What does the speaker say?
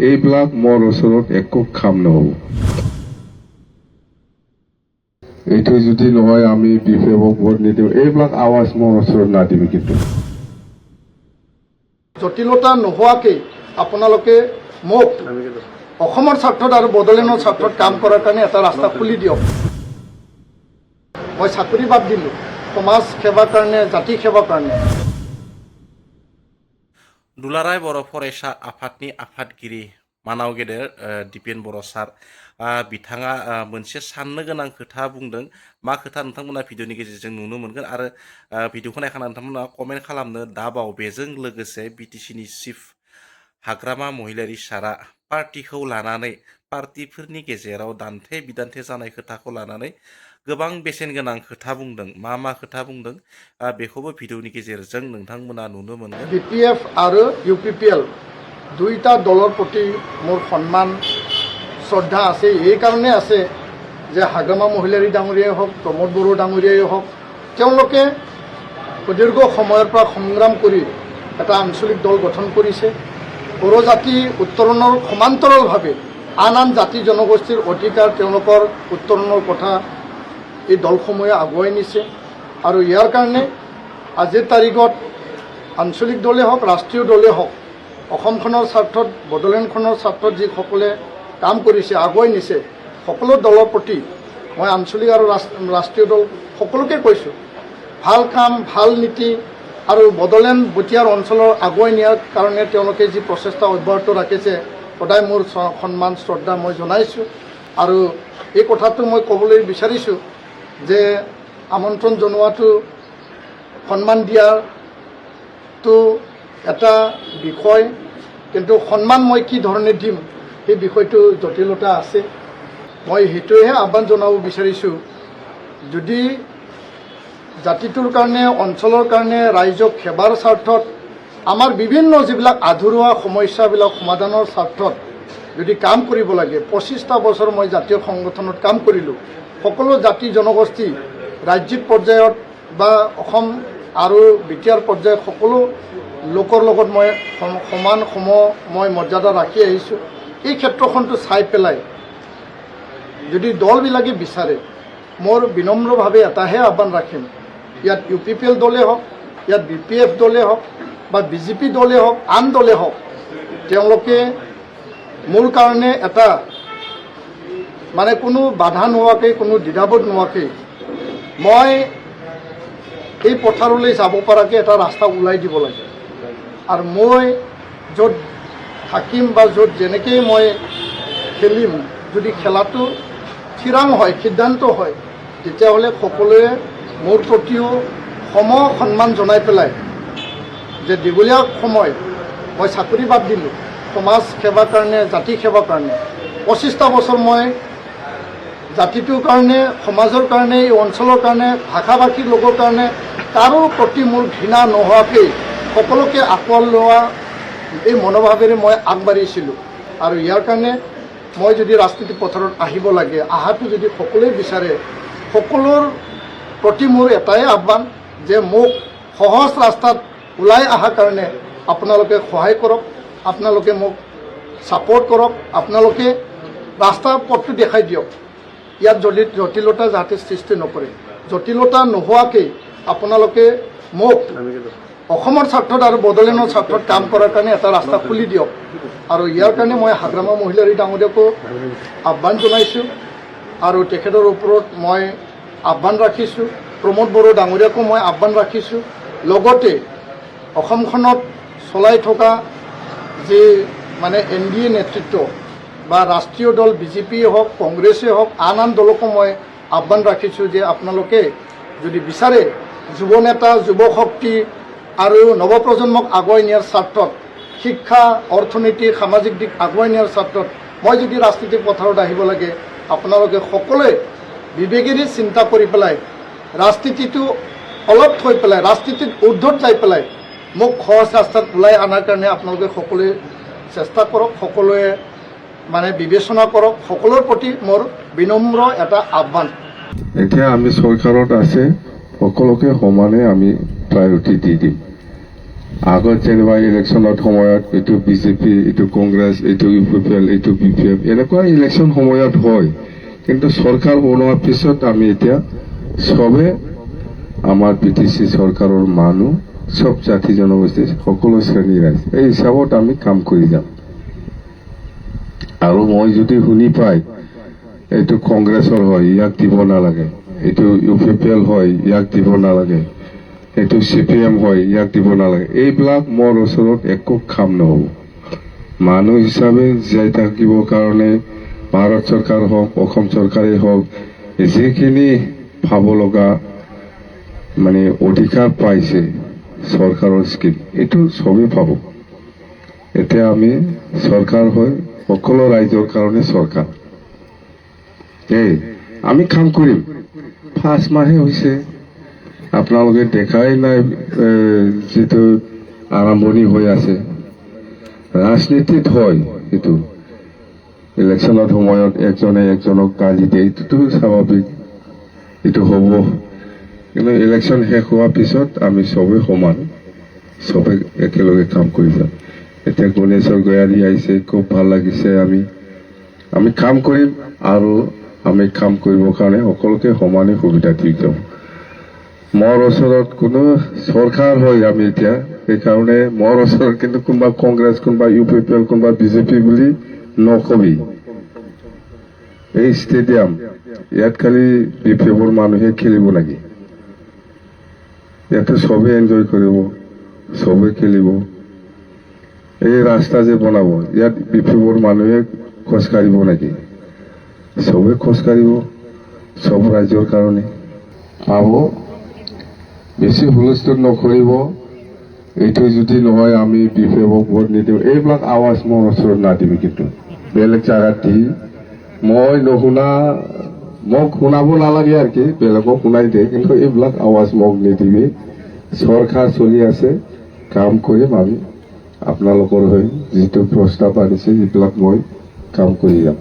এইবিলাক মোৰ ওচৰত একো কাম নহ'ব। এইটো যদি নহয় আমি বিফেবক ভোট নিদিওঁ, এইবিলাক আৱাজ মোৰ ওচৰত নাদিবি। কিন্তু জটিলতা নোহোৱাকৈ আপোনালোকে মোক অসমৰ স্বাৰ্থত আৰু বড়োলেণ্ডৰ স্বাৰ্থত কাম কৰাৰ কাৰণে এটা ৰাস্তা খুলি দিয়ক। মই চাকৰি বাদ দিলোঁ সমাজ সেৱাৰ কাৰণে, জাতি সেৱাৰ কাৰণে। दुलाराय बर' फरायसा आफादनि आफादगिरि मानाव गेदेर दिपेन बर' सार बिथाङा मोनसे साननो गोनां खोथा बुंदों। मा खोथा नोंथांमोना भिडिअनि गेजेरजों नुनो मोनगोन आरो भिडिअखौ नायखांना नोंथांमोना कमेन्ट खालामनो दाबाव। बेजों लोगोसे बिटिसिनि चिफ हाग्रामा महिलारि सारा पार्टिखौ लानानै पार्टिफोरनि गेजेराव दान्थे बिदान्थे जानाय खोथाखौ लानानै गोबां बेसेन गोनां खोथा बुंदों। मा खोथा बुंदों बेखौबो भिडिअनि गेजेरजों नोंथांमोना नुनो मोनगोन। BPF আৰু UPPL দুইটা দলৰ প্ৰতি মোৰ সন্মান শ্ৰদ্ধা আছে। এই কাৰণে আছে যে হাগ্ৰামা মহিলাৰী ডাঙৰীয়াই হওক, প্ৰমোদ বড়ো ডাঙৰীয়াই হওক, তেওঁলোকে সুদীৰ্ঘ সময়ৰ পৰা সংগ্ৰাম কৰি এটা আঞ্চলিক দল গঠন কৰিছে। বড়ো জাতি উত্তৰণৰ সমান্তৰালভাৱে আন আন জাতি জনগোষ্ঠীৰ অধিকাৰ তেওঁলোকৰ উত্তৰণৰ কথা এই দলসমূহে আগুৱাই নিছে। আৰু ইয়াৰ কাৰণে আজিৰ তাৰিখত আঞ্চলিক দলেই হওক, ৰাষ্ট্ৰীয় দলেই হওক, অসমখনৰ স্বাৰ্থত, বড়োলেণ্ডখনৰ স্বাৰ্থত যিসকলে কাম কৰিছে, আগুৱাই নিছে, সকলো দলৰ প্ৰতি মই আঞ্চলিক আৰু ৰাষ্ট্ৰীয় দল সকলোকে কৈছোঁ, ভাল কাম, ভাল নীতি আৰু বড়োলেণ্ড বটিয়াৰ অঞ্চলৰ আগুৱাই নিয়াৰ কাৰণে তেওঁলোকে যি প্ৰচেষ্টা অব্যাহত ৰাখিছে, সদায় মোৰ সন্মান শ্ৰদ্ধা মই জনাইছোঁ। আৰু এই কথাটো মই ক'বলৈ বিচাৰিছোঁ যে আমন্ত্ৰণ জনোৱাটো, সন্মান দিয়াটো এটা বিষয়, কিন্তু সন্মান মই কি ধৰণে দিম সেই বিষয়টো জটিলতা আছে। মই সেইটোহে আহ্বান জনাব বিচাৰিছোঁ, যদি জাতিটোৰ কাৰণে, অঞ্চলৰ কাৰণে, ৰাইজক সেৱাৰ স্বাৰ্থত, আমাৰ বিভিন্ন যিবিলাক আধৰুৱা সমস্যাবিলাক সমাধানৰ স্বাৰ্থত যদি কাম কৰিব লাগে, 25টা বছৰ মই জাতীয় সংগঠনত কাম কৰিলোঁ। সকলো জাতি জনগোষ্ঠী ৰাজ্যিক পৰ্যায়ত বা অসম আৰু বিটিআৰ পৰ্যায়ত সকলো লোকৰ লগত মই সমান মই মৰ্যাদা ৰাখি আহিছোঁ। এই ক্ষেত্ৰখনটো চাই পেলাই যদি দলবিলাকে বিচাৰে, মোৰ বিনম্ৰভাৱে এটাহে আহ্বান ৰাখিম, ইয়াত UPPL দলেই হওক, ইয়াত BPF দলেই হওক বা BJP দলেই হওক, আন দলেই হওক, তেওঁলোকে মোৰ কাৰণে এটা মানে কোনো বাধা নোহোৱাকৈ, কোনো দ্বিধাবোধ নোহোৱাকৈ মই এই পথাৰলৈ যাব পৰাকৈ এটা ৰাস্তা ওলাই দিব লাগে। আৰু মই য'ত থাকিম বা য'ত যেনেকৈ মই খেলিম, যদি খেলাটো থিৰাং হয়, সিদ্ধান্ত হয়, তেতিয়াহ'লে সকলোৱে মোৰ প্ৰতিও সন্মান জনাই পেলাই যে দীঘলীয়া সময় মই চাকৰি বাদ দিলোঁ সমাজ সেৱাৰ কাৰণে, জাতি সেৱাৰ কাৰণে। 25টা বছৰ মই জাতিটোৰ কাৰণে, সমাজৰ কাৰণে, এই অঞ্চলৰ কাৰণে, ভাষা ভাষীৰ লোকৰ কাৰণে কাৰো প্ৰতি মোৰ ঘৃণা নোহোৱাকৈ সকলোকে আঁকোৱালি লোৱা এই মনোভাৱেৰে মই আগবাঢ়িছিলোঁ। আৰু ইয়াৰ কাৰণে মই যদি ৰাজনীতি পথাৰত আহিব লাগে, আহাটো যদি সকলোৱে বিচাৰে, সকলোৰ প্ৰতি মোৰ এটাই আহ্বান যে মোক সহজ ৰাস্তাত ওলাই অহাৰ কাৰণে আপোনালোকে সহায় কৰক, আপোনালোকে মোক ছাপোৰ্ট কৰক, আপোনালোকে ৰাস্তা পথটো দেখাই দিয়ক। ইয়াত জটিলতা যাতে সৃষ্টি নকৰে। জটিলতা নোহোৱাকৈ আপোনালোকে মোক অসমৰ স্বাৰ্থত আৰু বড়োলেণ্ডৰ স্বাৰ্থত কাম কৰাৰ কাৰণে এটা ৰাস্তা খুলি দিয়ক। আৰু ইয়াৰ কাৰণে মই হাগ্ৰামা মহিলাৰী ডাঙৰীয়াকো আহ্বান জনাইছোঁ আৰু তেখেতৰ ওপৰত মই আহ্বান ৰাখিছোঁ। প্ৰমোদ বড়ো ডাঙৰীয়াকো মই আহ্বান ৰাখিছোঁ। লগতে অসমখনত চলাই থকা যি মানে NDA নেতৃত্ব বা ৰাষ্ট্ৰীয় দল BJP হওক, কংগ্ৰেছেই হওক, আন আন দলকো মই আহ্বান ৰাখিছোঁ যে আপোনালোকে যদি বিচাৰে যুৱ নেতা, যুৱ শক্তি আৰু নৱপ্ৰজন্মক আগুৱাই নিয়াৰ স্বাৰ্থত, শিক্ষা, অৰ্থনীতি, সামাজিক দিশ আগুৱাই নিয়াৰ স্বাৰ্থত মই যদি ৰাজনীতিৰ পথাৰত আহিব লাগে, আপোনালোকে সকলোৱে বিবেকেৰে চিন্তা কৰি পেলাই ৰাজনীতিটো অলপ থৈ পেলাই, ৰাজনীতিত ঊৰ্ধত যাই পেলাই মোক সহজ ৰাস্তাত ওলাই অনাৰ কাৰণে আপোনালোকে সকলোৱে চেষ্টা কৰক, সকলোৱে মানে বিবেচনা কৰক। সকলোৰ প্ৰতি মোৰ বিনম্ৰ এটা আহ্বান। এতিয়া আমি চৰকাৰত আছে, সকলোকে সমানে আমি প্ৰায়ৰিটি দি দিম। আগত যেনিবা ইলেকশ্যনত সময়ত এইটো বিজেপি, এইটো কংগ্ৰেছ, এইটো UPPL, এইটো BPF এনেকুৱা ইলেকশ্যন সময়ত হয়, কিন্তু চৰকাৰ বনোৱাৰ পিছত আমি এতিয়া চবে আমাৰ PTC চৰকাৰৰ মানুহ, চব জাতি জনগোষ্ঠী, সকলো শ্ৰেণীৰ ৰাইজ, এই হিচাপত আমি কাম কৰি যাম। আৰু মই যদি শুনি পাই এইটো কংগ্ৰেছৰ হয়, ইয়াক দিব নালাগে, এইটো UPPL হয়, ইয়াক দিব নালাগে, এইটো CPM হয়, ইয়াক দিব নালাগে, এইবিলাক মোৰ ওচৰত একো কাম নহ'ব। মানুহ হিচাপে জীয়াই থাকিবৰ কাৰণে ভাৰত চৰকাৰ হওক, অসম চৰকাৰেই হওক, যিখিনি পাব লগা মানে অধিকাৰ পাইছে চৰকাৰৰ স্কিম, এইটো চবেই পাব। এতিয়া আমি চৰকাৰ হয় সকলো ৰাইজৰ কাৰণে চৰকাৰ। আমি কাম কৰিম। 5 মাহে হৈছে, আপোনালোকে দেখাই নাই যিটো আৰম্ভণি হৈ আছে। ৰাজনীতিত হয় এইটো, ইলেকশ্যনৰ সময়ত একজনে একজনক গালি দিয়ে, এইটোতো স্বাভাৱিক, এইটো হ'ব। কিন্তু ইলেকশ্যন শেষ হোৱাৰ পিছত আমি চবেই সমান, চবে একেলগে কাম কৰি যাম। এতিয়া গণেশৰ গয়াৰী আহিছে, খুব ভাল লাগিছে। আমি কাম কৰিম আৰু আমি কাম কৰিবৰ কাৰণে সকলোকে সমানে সুবিধা দি যাম। মোৰ ওচৰত কোনো চৰকাৰ হয় আমি এতিয়া, সেইকাৰণে মোৰ ওচৰত কিন্তু কোনোবা কংগ্ৰেছ, কোনোবা UPPL, কোনোবা BJP বুলি নকবি। এই ষ্টেডিয়াম ইয়াত খালি BPFৰ মানুহে খেলিব লাগে, ইয়াতে চবে এনজয় কৰিব, চবে খেলিব। এই ৰাস্তা যে বনাব, ইয়াত BPFৰ মানুহে খোজকাঢ়িব নেকি? চবে খোজকাঢ়িব, চব ৰাইজৰ কাৰণে। আৰু বেছি হুলস্থুল নকৰিব, এইটো যদি নহয় আমি BPFক ভোট নিদিওঁ, এইবিলাক আৱাজ মোৰ ওচৰত নাদিবি। কিন্তু বেলেগ জাগাত দি মই নুশুনা, মোক শুনাব নালাগে আৰু কি, বেলেগক শুনাই দিয়ে, কিন্তু এইবিলাক আৱাজ মোক নিদিবি। চৰকাৰ চলি আছে, কাম কৰিম আমি। আপোনালোকৰ হৈ যিটো প্ৰস্তাৱ আনিছে, এইবিলাক মই কাম কৰি যাম।